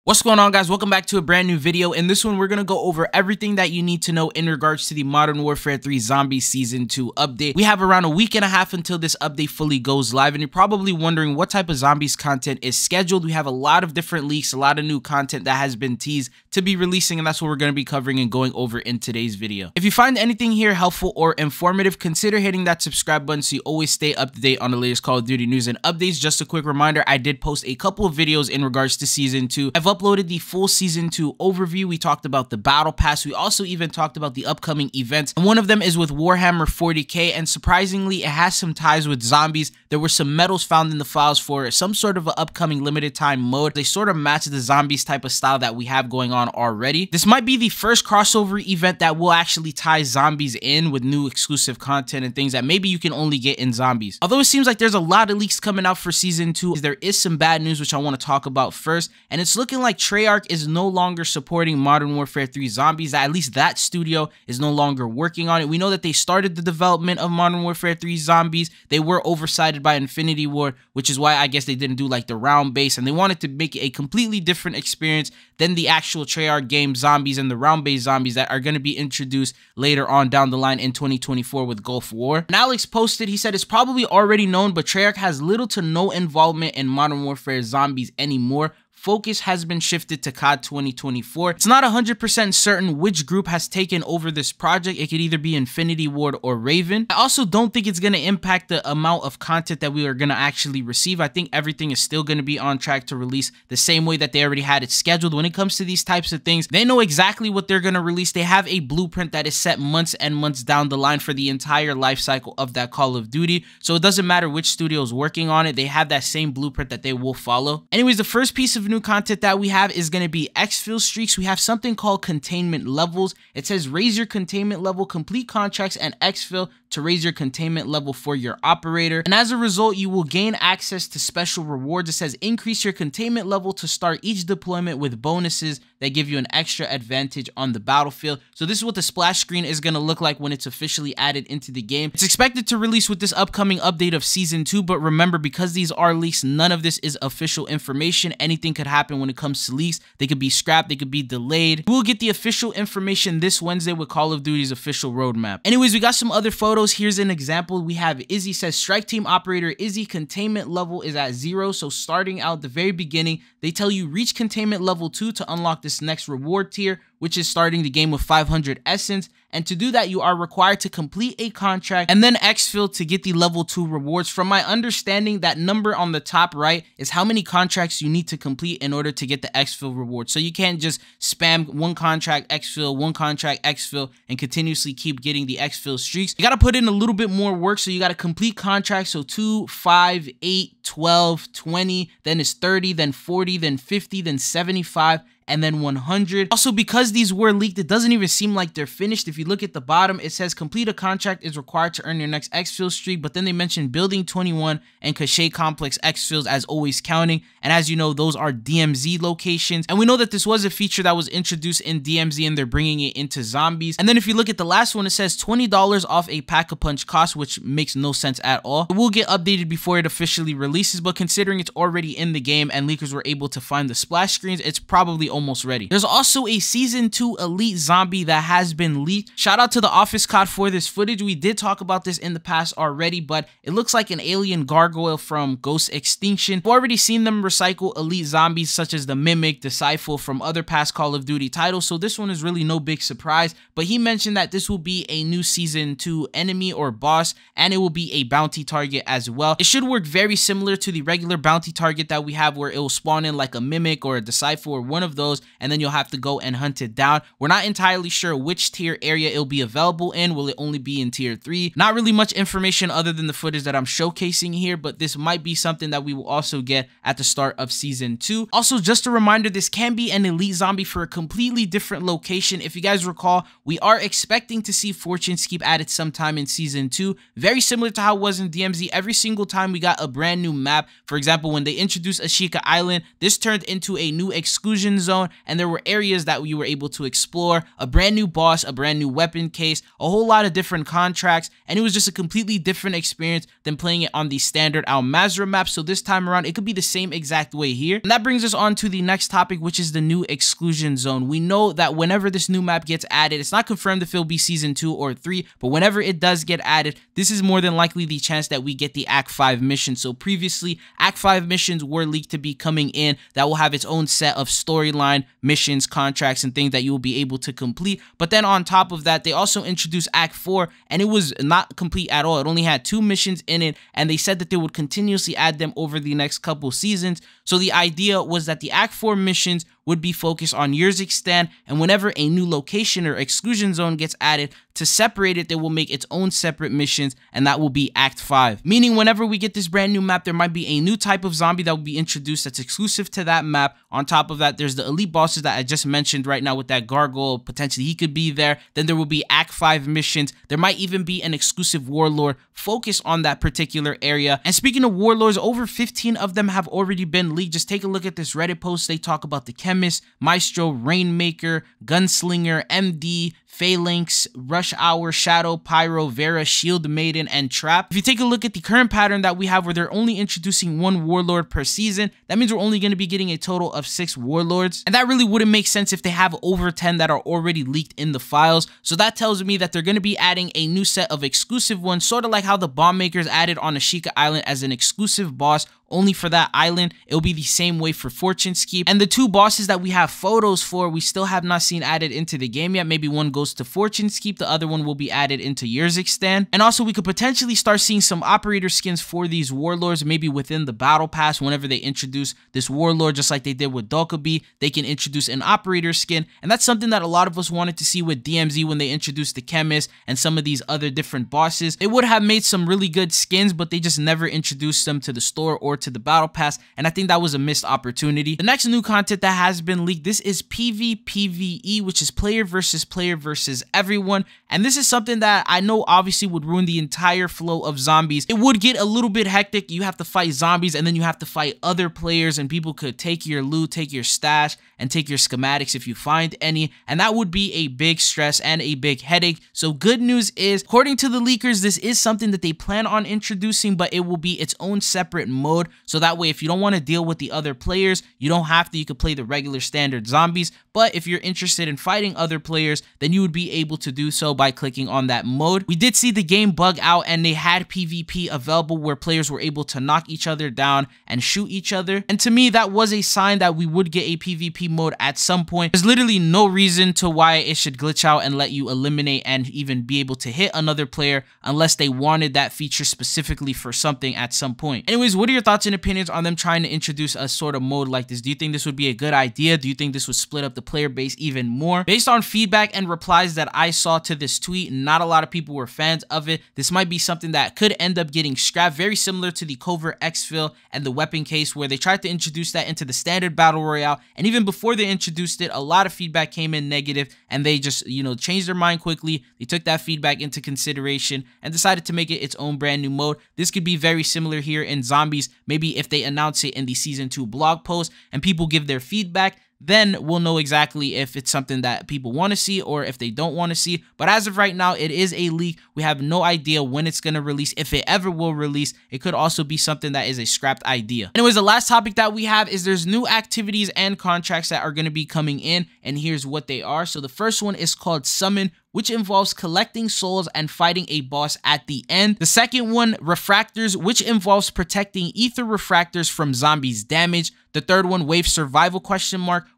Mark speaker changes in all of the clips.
Speaker 1: What's going on, guys? Welcome back to a brand new video. In this one, we're going to go over everything that you need to know in regards to the Modern Warfare 3 Zombies Season 2 update. We have around a week and a half until this update fully goes live, and you're probably wondering what type of Zombies content is scheduled. We have a lot of different leaks, a lot of new content that has been teased to be releasing, and that's what we're going to be covering and going over in today's video. If you find anything here helpful or informative, consider hitting that subscribe button so you always stay up to date on the latest Call of Duty news and updates. Just a quick reminder, I did post a couple of videos in regards to Season 2. I've uploaded the full Season 2 overview. We talked about the battle pass. We also even talked about the upcoming events, and one of them is with Warhammer 40k, and surprisingly it has some ties with zombies. There were some medals found in the files for some sort of an upcoming limited time mode. They sort of match the zombies type of style that we have going on already. This might be the first crossover event that will actually tie zombies in with new exclusive content and things that maybe you can only get in zombies. Although it seems like there's a lot of leaks coming out for Season 2, there is some bad news which I want to talk about first, and it's looking like Treyarch is no longer supporting Modern Warfare 3 Zombies. At least that studio is no longer working on it. We know that they started the development of Modern Warfare 3 Zombies. They were oversighted by Infinity Ward, which is why I guess they didn't do like the round base, and they wanted to make it a completely different experience than the actual Treyarch game Zombies and the round base zombies that are going to be introduced later on down the line in 2024 with Gulf War. And Alex posted, he said it's probably already known, but Treyarch has little to no involvement in Modern Warfare Zombies anymore. Focus has been shifted to COD 2024. It's not 100% certain which group has taken over this project. It could either be Infinity Ward or Raven. I also don't think it's going to impact the amount of content that we are going to actually receive. I think everything is still going to be on track to release the same way that they already had it scheduled. When it comes to these types of things, they know exactly what they're going to release. They have a blueprint that is set months and months down the line for the entire life cycle of that Call of Duty. So it doesn't matter which studio is working on it. They have that same blueprint that they will follow. Anyways, the first piece of new content that we have is going to be Exfil streaks. We have something called containment levels. It says raise your containment level, complete contracts and exfil to raise your containment level for your operator, and as a result you will gain access to special rewards. It says increase your containment level to start each deployment with bonuses that give you an extra advantage on the battlefield. So this is what the splash screen is going to look like when it's officially added into the game. It's expected to release with this upcoming update of Season 2, but remember, because these are leaks, none of this is official information. Anything could happen when it comes to leaks. They could be scrapped, they could be delayed. We'll get the official information this Wednesday with Call of Duty's official roadmap. Anyways, we got some other photos. Here's an example. We have Izzy says strike team operator Izzy containment level is at 0. So starting out the very beginning, they tell you reach containment level 2 to unlock this next reward tier, which is starting the game with 500 essence. And to do that, you are required to complete a contract and then exfil to get the level 2 rewards. From my understanding, that number on the top right is how many contracts you need to complete in order to get the exfil reward. So you can't just spam one contract exfil and continuously keep getting the exfil streaks. You got to put in a little bit more work. So you got to complete contracts. So 2, 5, 8, 12, 20, then it's 30, then 40, then 50, then 75, and then 100. Also, because these were leaked, it doesn't even seem like they're finished. If you look at the bottom, it says complete a contract is required to earn your next exfil streak, but then they mentioned building 21 and Cachet Complex exfils as always counting. And as you know, those are DMZ locations. And we know that this was a feature that was introduced in DMZ and they're bringing it into Zombies. And then if you look at the last one, it says $20 off a pack-a-punch cost, which makes no sense at all. It will get updated before it officially releases, but considering it's already in the game and leakers were able to find the splash screens, it's probably almost ready. There's also a Season 2 Elite Zombie that has been leaked. Shout out to the Office COD for this footage. We did talk about this in the past already, but it looks like an alien gargoyle from Ghost Extinction. We've already seen them recycle Elite Zombies such as the Mimic, the Cypher from other past Call of Duty titles, so this one is really no big surprise. But he mentioned that this will be a new Season 2 enemy or boss, and it will be a bounty target as well. It should work very similar to the regular bounty target that we have, where it will spawn in like a Mimic or a Decipher or one of those, and then you'll have to go and hunt it down. We're not entirely sure which tier area it'll be available in. Will it only be in tier 3? Not really much information other than the footage that I'm showcasing here, but this might be something that we will also get at the start of Season 2. Also, just a reminder, this can be an elite zombie for a completely different location. If you guys recall, we are expecting to see Fortune Skeep added sometime in Season 2. Very similar to how it was in DMZ. Every single time we got a brand new map, for example, when they introduced Ashika Island, this turned into a new exclusion zone, and there were areas that you were able able to explore, a brand new boss, a brand new weapon case, a whole lot of different contracts, and it was just a completely different experience than playing it on the standard Al Mazrah map. So this time around, it could be the same exact way here. And that brings us on to the next topic, which is the new Exclusion Zone. We know that whenever this new map gets added, it's not confirmed if it'll be season 2 or 3, but whenever it does get added, this is more than likely the chance that we get the Act 5 mission. So previously, Act 5 missions were leaked to be coming in that will have its own set of storyline, missions, contracts, and things that you will be able to complete. But then on top of that, they also introduced Act 4, and it was not complete at all. It only had 2 missions in it, and they said that they would continuously add them over the next couple seasons. So the idea was that the Act 4 missions would be focused on Yerzikistan, and whenever a new location or exclusion zone gets added, to separate it, they will make its own separate missions, and that will be Act 5. Meaning whenever we get this brand new map, there might be a new type of zombie that will be introduced that's exclusive to that map. On top of that, there's the elite bosses that I just mentioned right now with that Gargoyle. Potentially he could be there. Then there will be Act 5 missions. There might even be an exclusive Warlord focused on that particular area. And speaking of Warlords, over 15 of them have already been leaked. Just take a look at this Reddit post. They talk about the Chemist, Maestro, Rainmaker, Gunslinger, MD, Phalanx, Rush Hour, Shadow, Pyro, Vera, Shield Maiden, and Trap. If you take a look at the current pattern that we have where they're only introducing 1 Warlord per season, that means we're only going to be getting a total of 6 Warlords. And that really wouldn't make sense if they have over 10 that are already leaked in the files. So that tells me that they're going to be adding a new set of exclusive ones, sort of like how the Bomb Makers added on Ashika Island as an exclusive boss only for that island. It'll be the same way for Fortune's Keep. And the 2 bosses that we have photos for, we still have not seen added into the game yet. Maybe one goes to Fortune's Keep, the other one will be added into Yerzikistan. And also we could potentially start seeing some operator skins for these Warlords, maybe within the battle pass. Whenever they introduce this Warlord, just like they did with Dokkaebi, they can introduce an operator skin. And that's something that a lot of us wanted to see with DMZ when they introduced the Chemist and some of these other different bosses. They would have made some really good skins, but they just never introduced them to the store or to the battle pass, and I think that was a missed opportunity. The next new content that has been leaked, this is PvPvE, which is player versus everyone, and this is something that I know obviously would ruin the entire flow of zombies. It would get a little bit hectic. You have to fight zombies, and then you have to fight other players, and people could take your loot, take your stash, and take your schematics if you find any, and that would be a big stress and a big headache. So good news is, according to the leakers, this is something that they plan on introducing, but it will be its own separate mode. So that way, if you don't want to deal with the other players, you don't have to. You could play the regular standard zombies. But if you're interested in fighting other players, then you would be able to do so by clicking on that mode. We did see the game bug out, and they had PvP available where players were able to knock each other down and shoot each other. And to me, that was a sign that we would get a PvP mode at some point. There's literally no reason to why it should glitch out and let you eliminate and even be able to hit another player unless they wanted that feature specifically for something at some point. Anyways, what are your thoughts and opinions on them trying to introduce a sort of mode like this? Do you think this would be a good idea? Do you think this would split up the player base even more? Based on feedback and replies that I saw to this tweet, not a lot of people were fans of it. This might be something that could end up getting scrapped, very similar to the covert Exfil and the weapon case, where they tried to introduce that into the standard battle royale, and even before they introduced it, a lot of feedback came in negative, and they just, changed their mind quickly. They took that feedback into consideration and decided to make it its own brand new mode. This could be very similar here in Zombies. Maybe if they announce it in the season 2 blog post and people give their feedback, then we'll know exactly if it's something that people want to see or if they don't want to see. But as of right now, it is a leak. We have no idea when it's going to release, if it ever will release. It could also be something that is a scrapped idea. Anyways, the last topic that we have is there's new activities and contracts that are going to be coming in, and here's what they are. So the first one is called Summon, which involves collecting souls and fighting a boss at the end. The second one, Refractors, which involves protecting ether refractors from zombies' damage. The third one, Wave Survival ?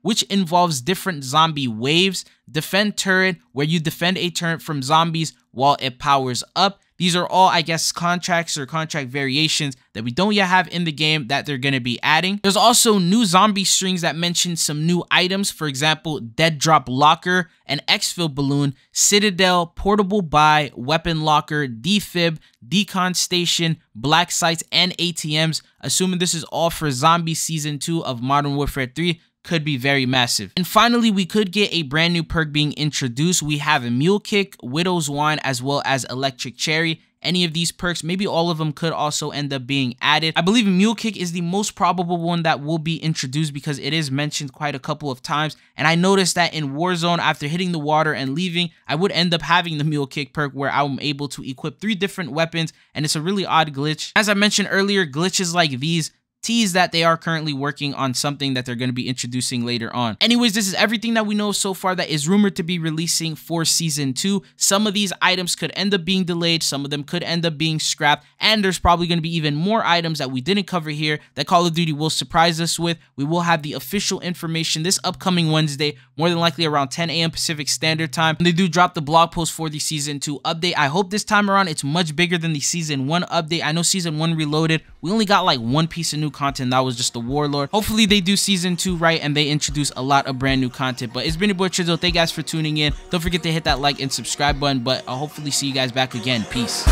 Speaker 1: Which involves different zombie waves. Defend Turret, where you defend a turret from zombies while it powers up. These are all, I guess, contracts or contract variations that we don't yet have in the game that they're going to be adding. There's also new zombie strings that mention some new items. For example, Dead Drop Locker, an Exfil Balloon, Citadel, Portable Buy, Weapon Locker, Defib, Decon Station, Black Sites, and ATMs. Assuming this is all for Zombie Season 2 of Modern Warfare 3. Could be very massive. And finally, we could get a brand new perk being introduced. We have a Mule Kick, Widow's Wine, as well as Electric Cherry. any of these perks. Maybe all of them could also end up being added. I believe Mule Kick is the most probable one that will be introduced because it is mentioned quite a couple of times, and I noticed that in Warzone, after hitting the water and leaving, I would end up having the Mule Kick perk where I'm able to equip 3 different weapons, and it's a really odd glitch. As I mentioned earlier, glitches like these tease that they are currently working on something that they're going to be introducing later on. Anyways, this is everything that we know so far that is rumored to be releasing for Season 2. Some of these items could end up being delayed, some of them could end up being scrapped, and there's probably going to be even more items that we didn't cover here that Call of Duty will surprise us with. We will have the official information this upcoming Wednesday, more than likely around 10 a.m. Pacific Standard Time. When they do drop the blog post for the Season 2 update, I hope this time around it's much bigger than the Season 1 update. I know Season 1 Reloaded, we only got like one piece of new content, that was just the Warlord. Hopefully they do Season 2 right and they introduce a lot of brand new content. But it's been your boy Trizo. Thank you guys for tuning in. Don't forget to hit that like and subscribe button, but I'll hopefully see you guys back again. Peace.